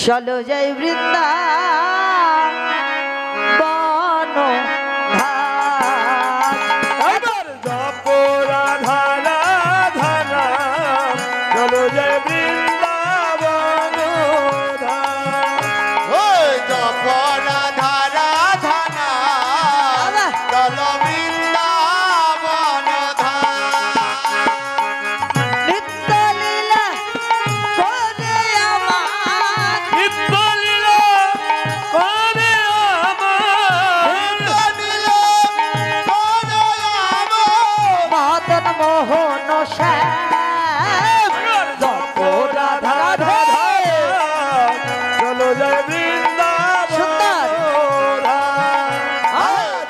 চলো যাই বৃন্দাবন এবার জপ রাধা রাধা নাম, চলো যাই বৃন্দাবন ধাম। ওই জপ রাধা রাধা নাম, চলো বৃন্দাবন ধাম। নিত্য লীলা করে আমার, নিত্য লীলা করে আমার, নিল করে আমার, মদন মোহন শ্যাম জপ রাধা রাধা নাম, চলো যাই বৃন্দাবন ধাম।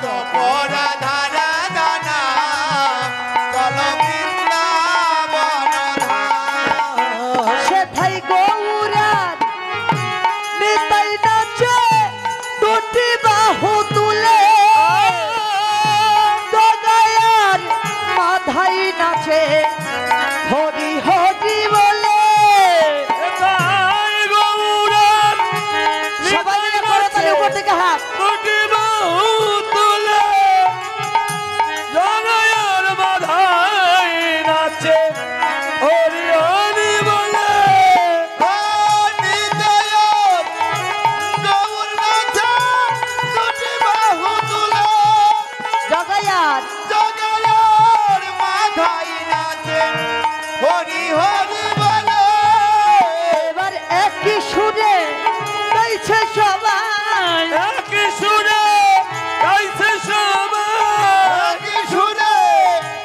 জপ রাধা রাধা নাম, চলো বৃন্দাবন ধাম। সেথাই গৌরার নিতাই নাচে দুটি বাহু তুলে, জগায়ার মাধাই নাচে হরি হরি বলে। এটাই গৌরার সবাই মিলে করো তাহলে উপর থেকে হাত। দুটি বাহু তুলে, জগায়ার মাধাই নাচে হরি হরি বলে। জগায়ার হরি হরি বলে। এবার একই সুরে গাইছে সবাই, একই সুরে গাইছে সবাই, শুনে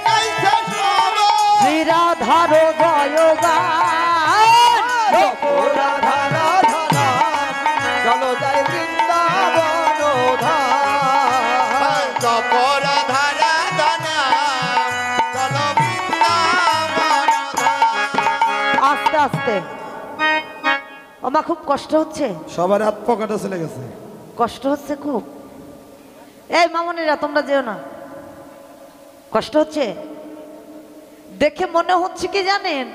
গাইছে সবাই। শ্রীরাধার জয়গান। রাধা রাধা নাম, চলো যাই বৃন্দাবন ধাম। জপ রাধা রাধা নাম, চলো বৃন্দাবন ধাম। আস্তে আস্তে আমার খুব কষ্ট হচ্ছে, সবার হাত পকেটে চলে গেছে। কষ্ট হচ্ছে খুব। এই মামনিরা তোমরা যেও না, কষ্ট হচ্ছে দেখে মনে হচ্ছে কি জানেন,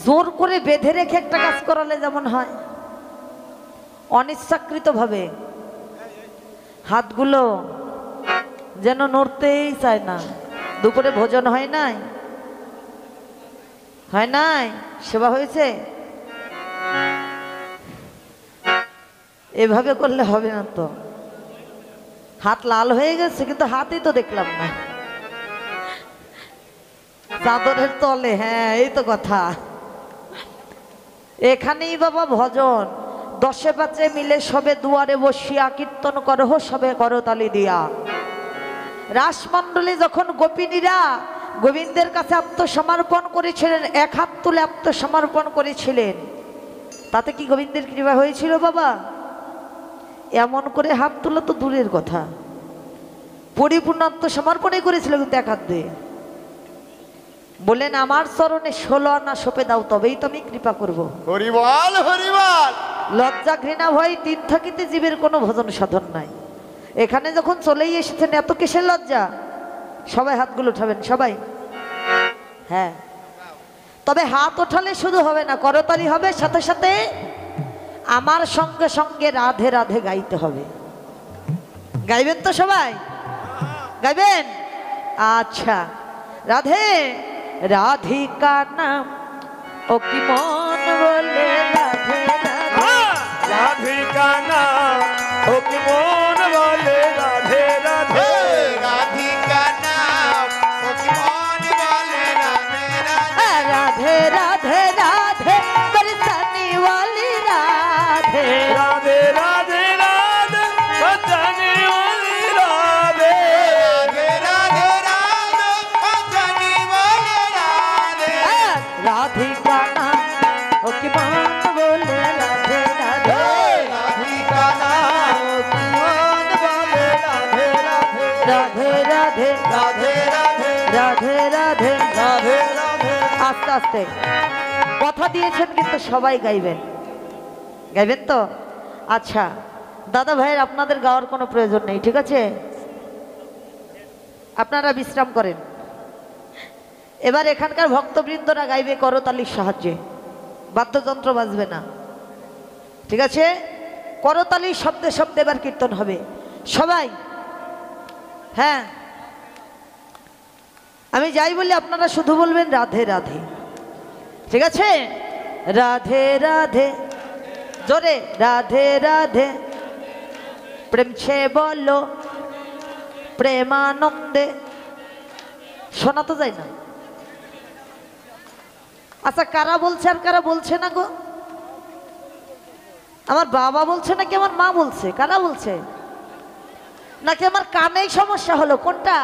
জোর করে বেঁধে রেখে একটা কাজ করালে যেমন হয়, অনিচ্ছাকৃত ভাবে হাতগুলো যেন নড়তেই চায় না। দুপুরে ভোজন হয় নাই, হয় নাই, সেবা হয়েছে, এভাবে করলে হবে না তো। হাত লাল হয়ে গেছে কিন্তু হাতই তো দেখলাম না, চাদরের তলে। হ্যাঁ এই তো কথা। এখানেই বাবা ভজন, দশে পাঁচে মিলে সবে দুয়ারে বসিয়া কীর্তন করহ সবে করতালি দিয়া। রাসমণ্ডলী যখন গোপিনীরা গোবিন্দের কাছে আত্মসমর্পণ করেছিলেন, এক হাত তুলে আত্মসমর্পণ করেছিলেন, তাতে কি গোবিন্দের কৃপা হয়েছিল বাবা? এমন করে হাত তোলা তো দূরের কথা, পরিপূর্ণ আত্মসমর্পণই করেছিল কিন্তু এক হাত দিয়ে। বলেন আমার চরণে 16 আনা সঁপে দাও, তবেই তো আমি কৃপা করব। হরিবল হরিবল। লজ্জা ঘৃণা ভয় তিন থাকিতে জীবের কোনো ভজন সাধন নাই। এখানে যখন চলেই এসেছেন এত কিসের লজ্জা? সবাই হাতগুলো উঠাবেন সবাই। হ্যাঁ, তবে হাত ওঠালে শুধু হবে না, করতালি হবে, সাথে সাথে আমার সঙ্গে সঙ্গে রাধে রাধে গাইতে হবে। গাইবেন তো সবাই? গাইবেন? আচ্ছা, রাধে রাধিকা নাম ও কি মন বলে রাধে রাধে। রাধিকা নাম ও কি মন বলে রাধে রাধে। রাধিকা নাম ও কি মন বলে রাধে রাধে। রাধে রাধে রাধে बरसाने वाली राधे। राधे राधे राधे बजाने वाली राधे। राधे राधे राधे भजनी बोले राधे। राधिका नाम ओ की मान बोले राधे राधे। राधिका नाम ओ की मौन बोले राधे राधे। राधे राधे राधे राधे राधे राधे। राधे राधे। আস্তে আস্তে কথা দিয়েছেন কিন্তু সবাই গাইবেন, গাইবেন তো? আচ্ছা দাদা ভাইয়ের আপনাদের গাওয়ার কোনো প্রয়োজন নেই, ঠিক আছে? আপনারা বিশ্রাম করেন। এবার এখানকার ভক্তবৃন্দরা গাইবে করতালির সাহায্যে, বাদ্যযন্ত্র বাজবে না। ঠিক আছে? করতালি শব্দে শব্দে এবার কীর্তন হবে সবাই। হ্যাঁ, আমি যাই বলি আপনারা শুধু বলবেন রাধে রাধে। ঠিক আছে? রাধে রাধে, জোরে রাধে রাধে। প্রেম সে বলো প্রেমানন্দে। শোনা তো যায় না। আচ্ছা, কারা বলছে আর কারা বলছে না গো? আমার বাবা বলছে নাকি আমার মা বলছে? কারা বলছে? নাকি আমার কানেই সমস্যা হলো? কোনটা?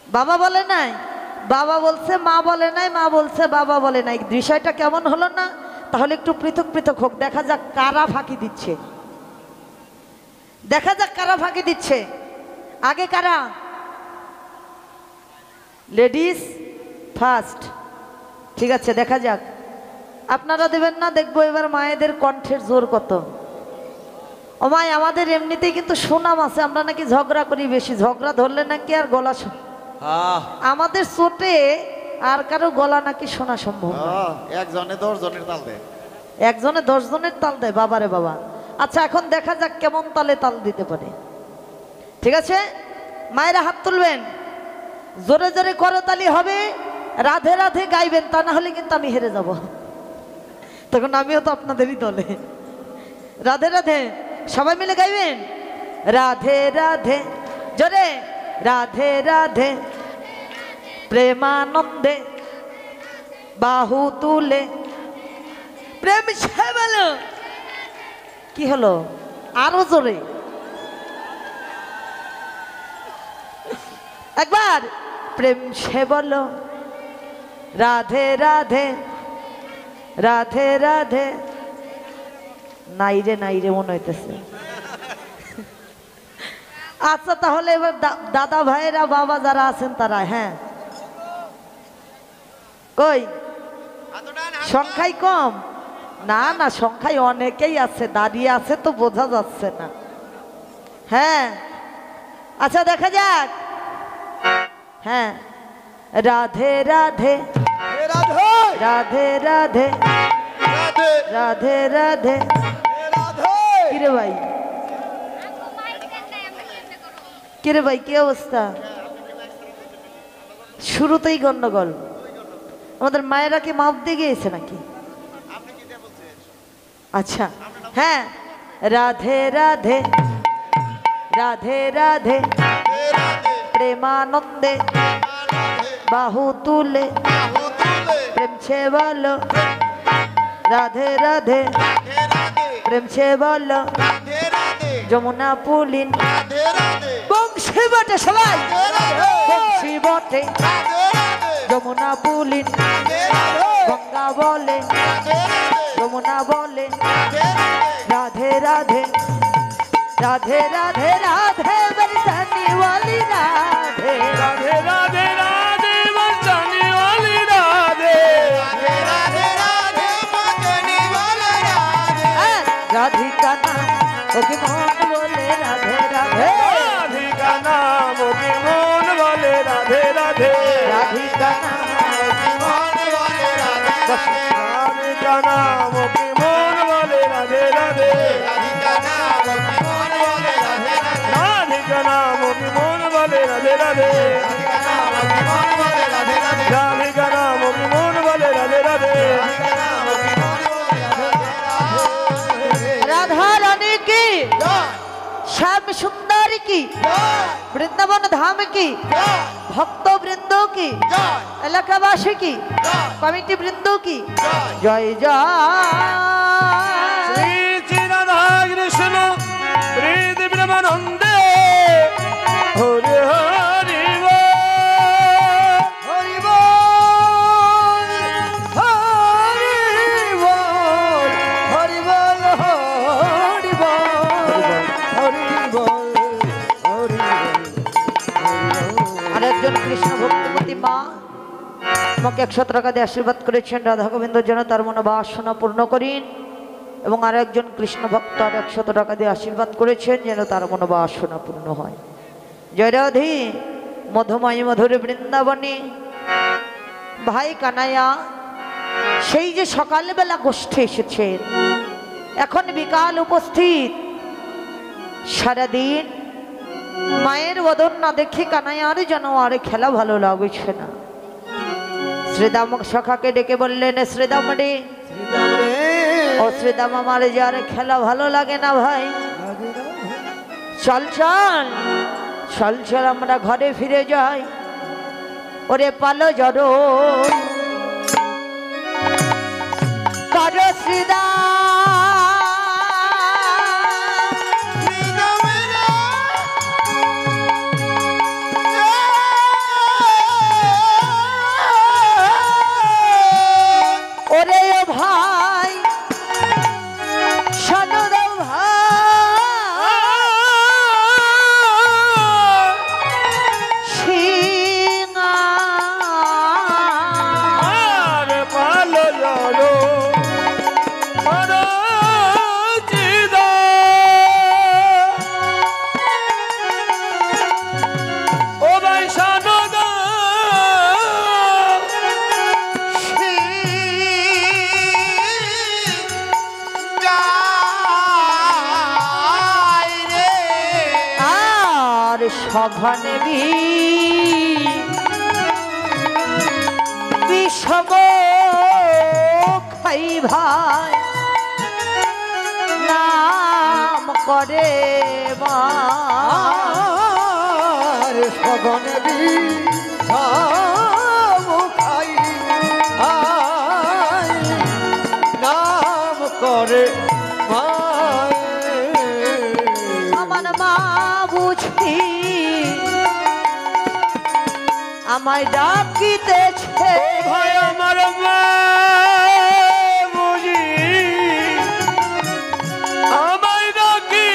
বাবা বলে নাই, বাবা বলছে মা বলে নাই, মা বলছে বাবা বলে নাই। বিষয়টা কেমন হলো না? তাহলে একটু পৃথক পৃথক হোক, দেখা যাক কারা ফাঁকি দিচ্ছে। দেখা যাক কারা ফাঁকি দিচ্ছে। আগে কারা? Ladies first. ঠিক আছে, দেখা যাক। আপনারা দেবেন না? দেখবো এবার মায়েদের কণ্ঠের জোর কত। ও মায়, আমাদের এমনিতেই কিন্তু সুনাম আছে, আমরা নাকি ঝগড়া করি বেশি। ঝগড়া ধরলে নাকি আর গলা আমাদের চোটে আর কারো গলা নাকি শোনা সম্ভব না। একজনে 10 জনের তাল দেয়। একজনে 10 জনের তাল দেয়, বাবারে বাবা। আচ্ছা, এখন দেখা যাক কেমন তালে তাল দিতে পারে। ঠিক আছে, মায়েরা হাত তুলবেন, জোরে জোরে করতালি হবে, রাধে রাধে গাইবেন, তা না হলে কিন্তু আমি হেরে যাব। তখন আমিও তো আপনাদেরই দলে। রাধে রাধে সবাই মিলে গাইবেন। রাধে রাধে, জোরে রাধে রাধে। প্রেমানন্দে বাহু তুলে প্রেম সে বলো। কি হলো? আরো জোরে একবার। প্রেম সে বলো রাধে রাধে, রাধে রাধে। নাই রে মনে হইতেছে। আচ্ছা, তাহলে এবার দাদা ভাইয়েরা বাবা যারা আছেন তারা, হ্যাঁ কই? সংখ্যাই কম? না না, সংখ্যায় অনেকেই আছে, দাঁড়িয়ে আছে তো বোঝা যাচ্ছে না। হ্যাঁ, আচ্ছা দেখা যাক। হ্যাঁ, রাধে রাধে, রাধে রাধে, রাধে রাধে। কিরে ভাই, কিরে ভাই, কি অবস্থা? শুরুতেই গন্ডগোল। আমাদের মায়েরা কি মাপ দিয়ে গিয়েছে নাকি? আচ্ছা, হ্যাঁ, রাধে রাধে, রাধে রাধে। প্রেমানন্দে বাহু তুলে প্রেম সে বলো রাধে রাধে। প্রেম সে বলো যমুনা পুলিন বংশী বটে, সবাই বংশী বটে। যমুনা পুলিন গঙ্গা বলে, যমুনা বলে রাধে রাধে, রাধে রাধে, রাধে बरसाने वाली राधे। राधे राधे राधे बरसाने वाली राधे। राधे राधे मदनी वाले राधे। राधिका नाम ओके मोहन बोले राधे राधे। राधिका नाम ओके मोहन बोले राधे राधे। राधिका नाम मोहन वाले राधे। राधिका नाम ओके मोहन बोले राधे राधे। राधिका नाम मोहन वाले राधे राधे। राधिका नाम ओके मोहन बोले राधे राधे। राधिका नाम ओके मोहन बोले राधे राधे। राधा रानी की, श्याम सुंदर की, वृंदावन धाम की, भक्त वृंदों की, इलाकावासी की, कमिटी वृंदों की जय जय। श्री राधा कृष्ण प्रीति ब्रह्मानंदे हरि हरि हरि बोल, हरि बोल, हरि बोल, हरि बोल, हरि बोल। আরেকজন কৃষ্ণ ভক্তিমতী মা আমাকে 100 টাকা দিয়ে আশীর্বাদ করেছেন। রাধা গোবিন্দ যেন তার মনোবাসনা পূর্ণ করেন। এবং আরেকজন কৃষ্ণ ভক্ত আর 100 টাকা দিয়ে আশীর্বাদ করেছেন যেন তার মনোবাসনা পূর্ণ হয়। জয় রাধে। মধুময় মধুর বৃন্দাবনে ভাই কানাইয়া সেই যে সকালবেলা গোষ্ঠী এসেছেন, এখন বিকাল উপস্থিত, সারাদিন মায়ের বদন না দেখে কানাইয়ার যেন আর খেলা ভালো লাগছে না। শ্রীদাম সখাকে ডেকে বললেন, শ্রীদাম রে, ও শ্রীদাম, আমার যে আর খেলা ভালো লাগে না ভাই, চল চল চল চল আমরা ঘরে ফিরে যাই। ওরে পালো জড়ো কারো শ্রীদাম, ওরে ও ভাই সনদ ভাই সিংহা আর পালো জড়ো পরাজিত। ও ভাই সনদ আর সঘনে বিষম খাই ভাই নাম করে মা। আর সগনে খাই নাম করে আমার মা বুঝি আমায় ডাকিতেছে, ভাই আমার মা বুঝি আমায় ডাকিতেছে।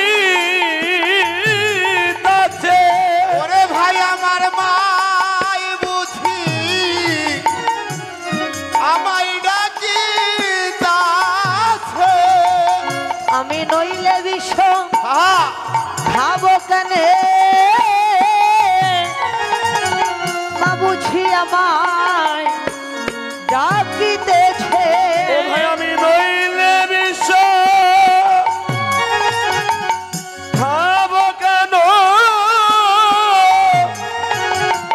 ওরে ভাই আমার মাই বুঝি আমায় ডাকিতাছে। আমি নইলে বিষ হ্যাঁ খাবো কেনে, মা বুঝি আমায় ডাকিতেছে। ও ভাই আমি নইলে বিশ্ব খাবো কেন?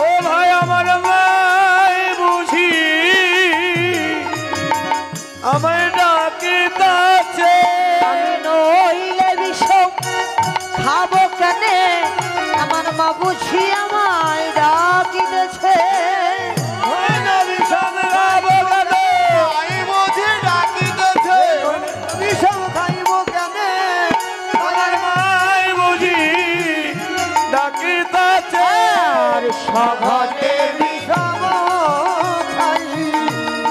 ও ভাই আমার মাই বুঝি আমায় ডাকিতাছে। আমি নইলে বিষ খাবো কেনে, আমার মা বুঝি আমায় ডাকিতেছে। হয় না বিষম খাবো কেন? মাই বুঝি ডাকিতেছে। বিষম খাইবো কেনে? আমার মাই বুঝি ডাকিতাছে। আর সঘনে বিষম খাই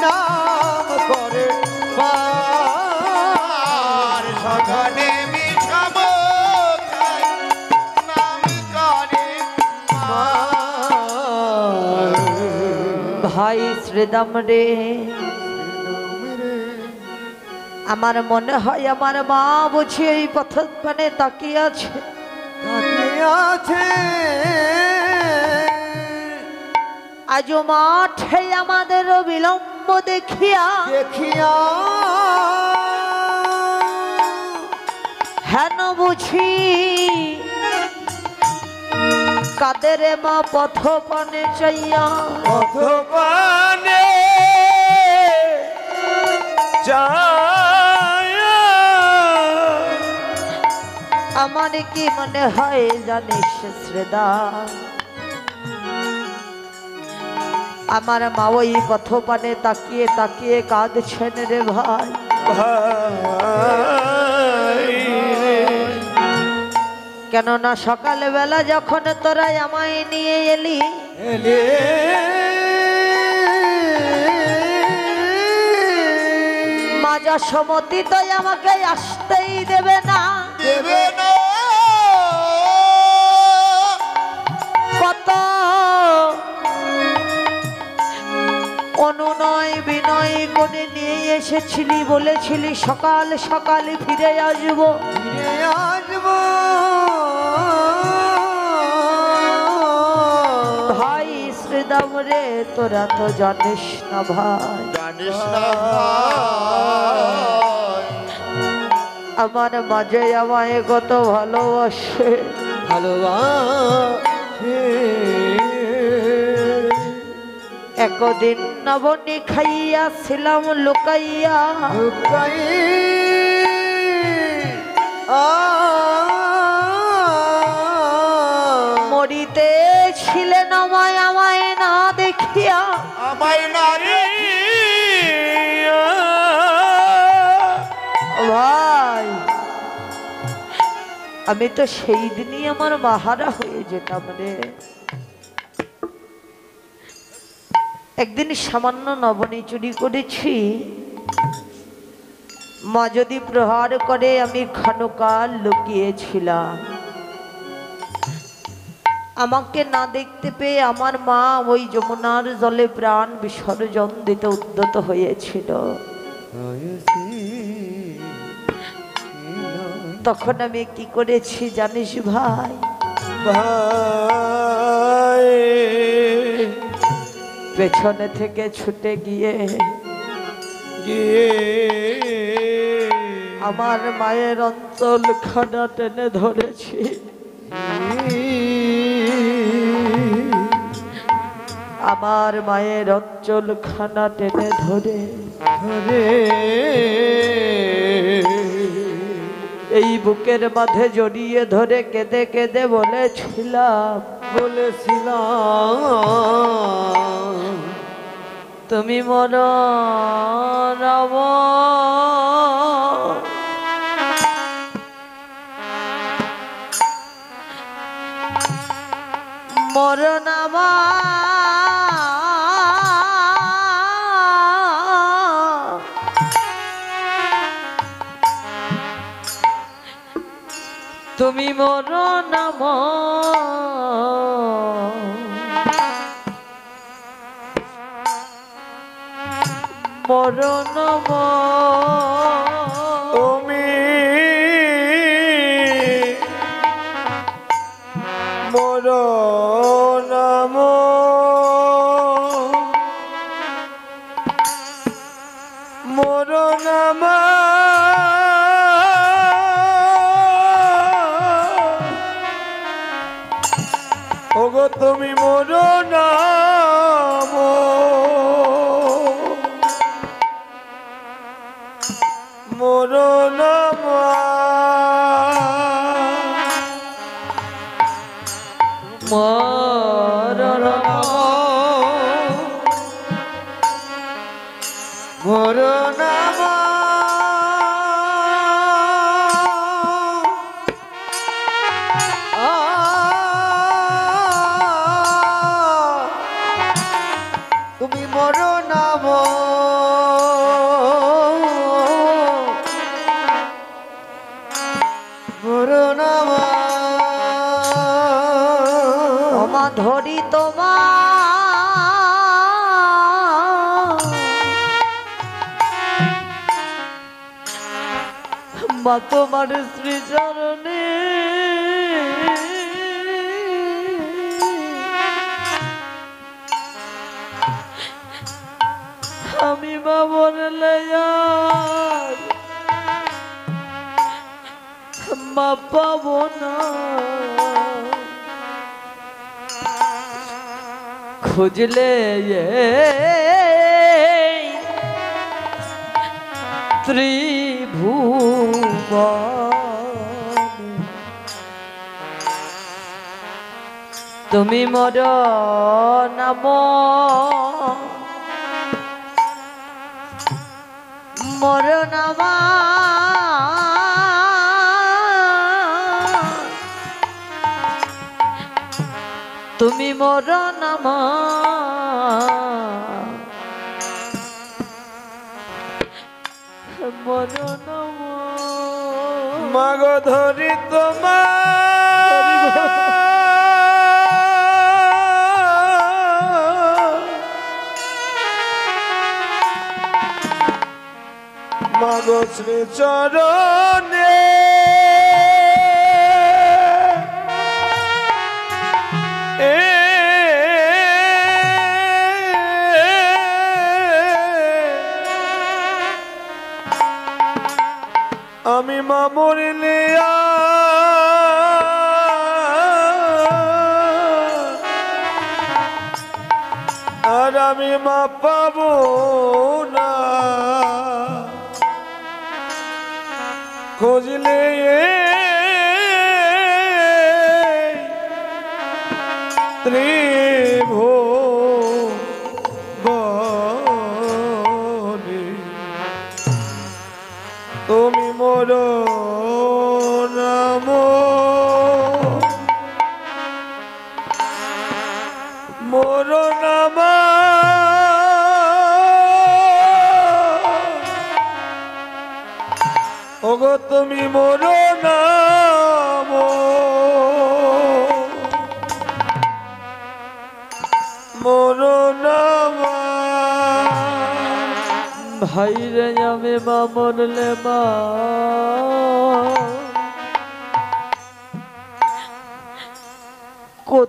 নাম করে আর সঘনে বিষম খাই নাম করে ভাই শ্রীদাম রে, আমার মনে হয় আমার মা বুঝি এই পথ মানে তাকিয়ে আছে। আছে আজ মাঠে আমাদের বিলম্ব দেখিয়া দেখিয়া হেন বুঝি কাদের মা পথ পানে চাইয়া। অথপানে চায়া আমার কি মনে হয় জানিস শ্রেদা, আমার মা ওই পথ পানে তাকিয়ে তাকিয়ে কাঁদছেন রে ভাই। ভাই কেননা সকালবেলা যখন তোরা আমায় নিয়ে এলি, মা যশোমতী তো আমাকে আসতেই দেবে না। দেবে না কত অনুনয় বিনয় করে নিয়ে এসেছিলি, বলেছিলি সকাল সকাল ফিরে আসবো। ফিরে আসবো ভাই শ্রীদাম রে, তোরা তো জানিস না ভাই, জানি কৃষ্ণ ভাই আমার মাঝে আমায় কত ভালোবাসে, ভালোবাসে একদিন নবনী খাইয়াছিলাম লুকাইয়া, লুকাই মরিতে ছিলেন আমায় আমায় না দেখিয়া, আমায় না ভাই আমি তো সেই দিনই আমার মাহারা হয়ে যেতাম রে। একদিন সামান্য নবনী চুরি করেছি, মা যদি প্রহার করে আমি ক্ষণকাল লুকিয়েছিলাম। আমাকে না দেখতে পেয়ে আমার মা ওই যমুনার জলে প্রাণ বিসর্জন দিতে উদ্যত হয়েছিল। তখন আমি কি করেছি জানিস ভাই? ভাই পেছনে থেকে ছুটে গিয়ে গিয়ে আমার মায়ের অঞ্চল খানা টেনে ধরেছি। আমার মায়ের অঞ্চল খানা টেনে ধরে ধরে এই বুকের মাঝে জড়িয়ে ধরে কেঁদে কেঁদে বলেছিলাম, বলেছিলাম তুমি মন রাম মরণ তুমি মরণ মরণ তুমি মোর নাম মোর নাম ওগো তুমি মোর নাম মোর নাম মরণ মোর নাম তুমি মোর নাম মোর নাম ক্ষমা ধরি তোমার মা তোমার শ্রী চরণে আমি বাবর লয়ার মা পাবো না, খুঁজলে ত্রিভুবন তুমি মোর নাম মোর নাম তুমি মোর নাম মোর নাম মাগ ধরি তোমার মাগ শ্রী চরণে আমি মা পাবো না খুঁজলে ত্রিভুবনে তুমি মোর নাম মোর নাম ওগো তুমি মোর নাম মোর নাম ভাই রে আমি মা মরলে মা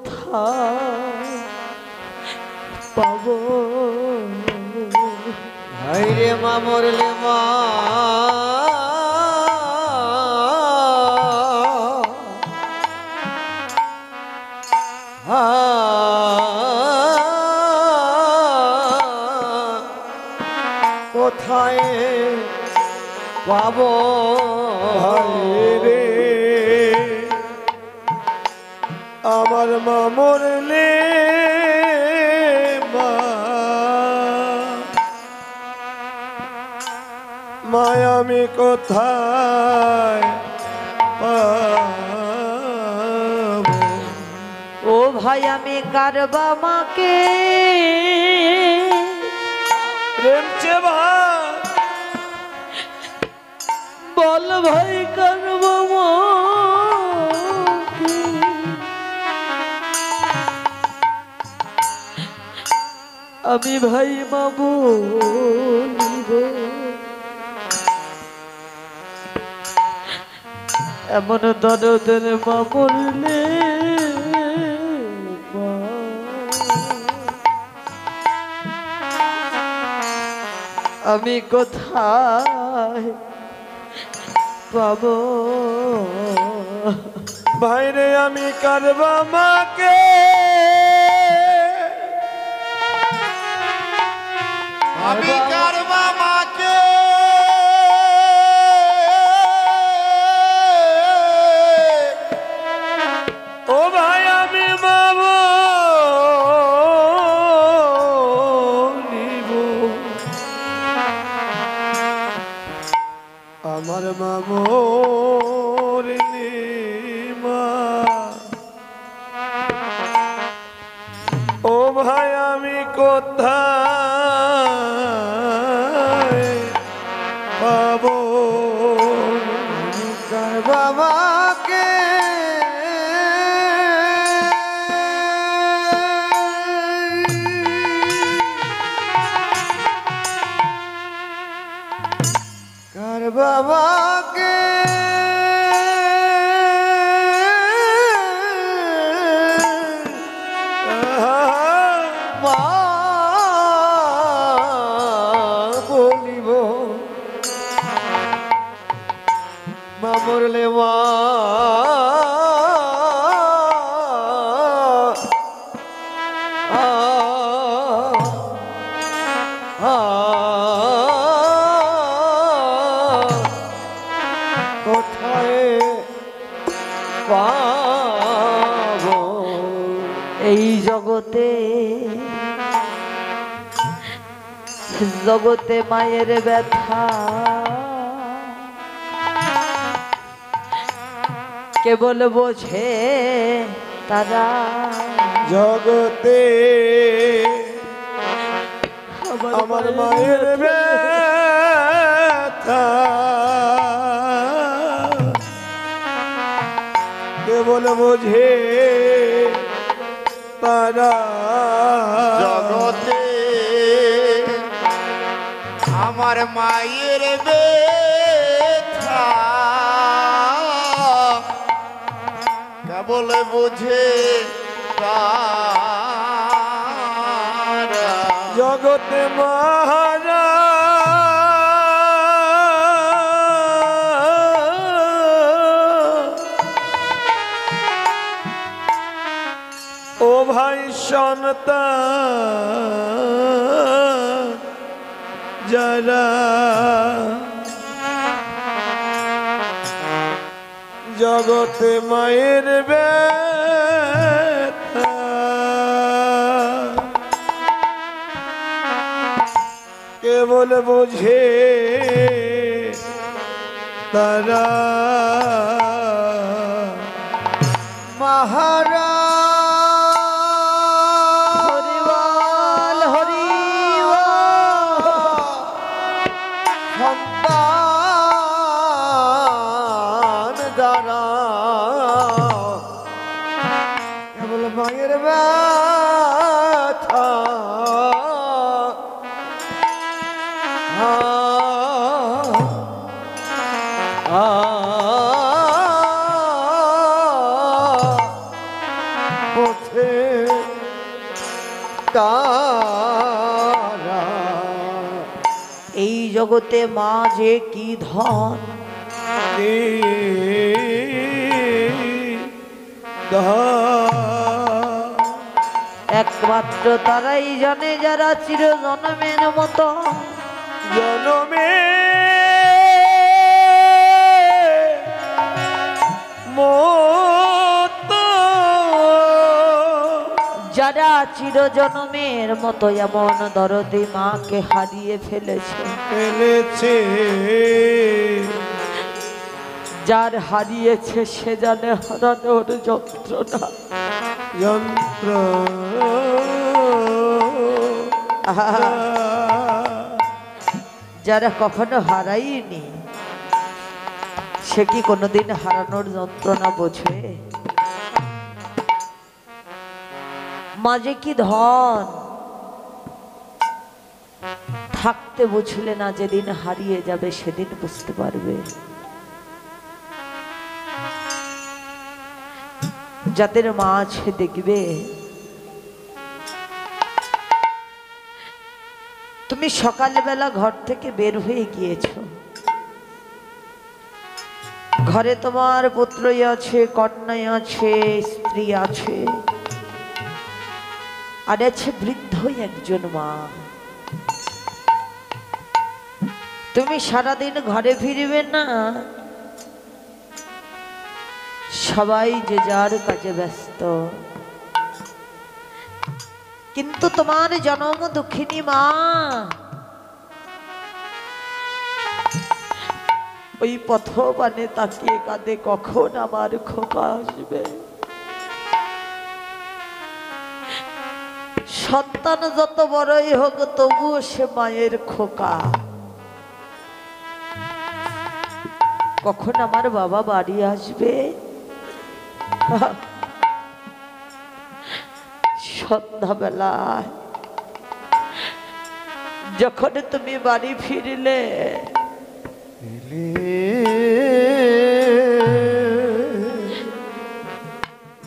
কোথায় পাবো হাইরে মা মরলে মা কোথায় পাবো রে আমার মা মরলে মা মায় আমি কোথায় পাবো ও ভাই আমি কারবা মাকে প্রেম চে ভাই বল ভাই কারবা মাকে আমি ভাই মা বলিব এমন দরদের মা বললে আমি কোথায় পাবো ভাইরে আমি কারবা মাকে আমি কারবা মাকে ও ভাই আমি বাবু নিব আমার মামোর মা ও ভাই আমি কোথায় পাবো কারবা মাকে কারবা মাকে মা বলিব মা মরলে মা কোথায় পাবো এই জগতে জগতে মায়ের ব্যথা কেবল বোঝে তারা জগতে আমার মায়ের ব্যথা কেবল বোঝে তারা জগতে আমার মায়ের ব্যথা কেবল বুঝে তারা। জগতে মহারা ও ভাই সন্তান যারা জগতে মায়ের ব্যথা কেবল বোঝে তারা মহারাজ হরিবল সন্তান যারা কেবল মায়ের ব্যথা বোঝে তারা। এই জগতে মা যে কি ধন, কি ধন একমাত্র তারাই জানে যারা চির জন্মের মতো জনমে মতো যারা চির জন্মের মতো এমন দরদি মাকে হারিয়ে ফেলেছে। ফেলেছে যার হারিয়েছে সে জানে হারানোর যন্ত্রণা। যন্ত্র যারা কখনো হারায়নি সে কি কোনোদিন হারানোর যন্ত্রণা বোঝে? মাঝে কি ধন, থাকতে বুঝলে না, যেদিন হারিয়ে যাবে সেদিন বুঝতে পারবে। যাদের মা আছে দেখবে তুমি সকালবেলা ঘর থেকে বের হয়ে গিয়েছো, ঘরে তোমার পুত্রই আছে, কন্যাই আছে, স্ত্রী আছে, আর আছে বৃদ্ধ একজন মা। তুমি সারাদিন ঘরে ফিরবে না, সবাই যে যার কাজে ব্যস্ত, কিন্তু তোমার জনম দুঃখিনী মা ওই পথবানে তাকিয়ে কাঁদে, কখন আমার খোকা আসবে। সন্তান যত বড়ই হোক তবুও সে মায়ের খোকা। কখন আমার বাবা বাড়ি আসবে। সন্ধ্যাবেলায় যখন তুমি বাড়ি ফিরলে,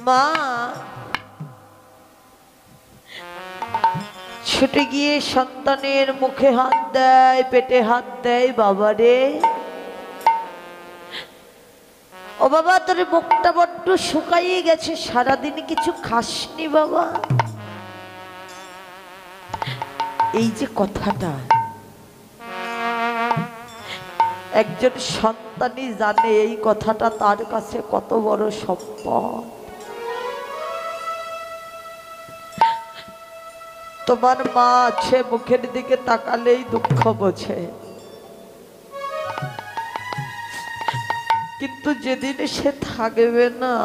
মা ছুটে গিয়ে সন্তানের মুখে হাত দেয়, পেটে হাত দেয়, বাবারে ও বাবা তোর মুখটা বড্ড শুকাইয়ে গেছে, সারাদিন কিছু খাসনি বাবা। এই যে কথাটা একজন সন্তানই জানে, এই কথাটা তার কাছে কত বড় সম্পদ। তোমার মা আছে, মুখের দিকে তাকালেই দুঃখ বোঝে, কিন্তু যেদিন সে থাকবে না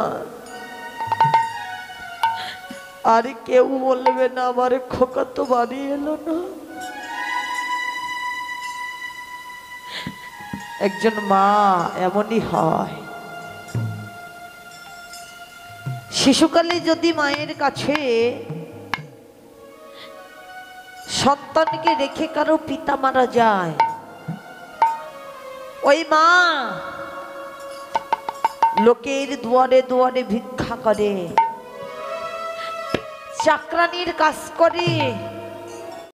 আর কেউ বলবে না আমার খোকা তো বাড়ি এলো না। একজন মা এমনই হয়। শিশুকালে যদি মায়ের কাছে সন্তানকে রেখে কারো পিতা মারা যায়, ওই মা লোকের দুয়ারে দুয়ারে ভিক্ষা করে, চাকরানির কাজ করে,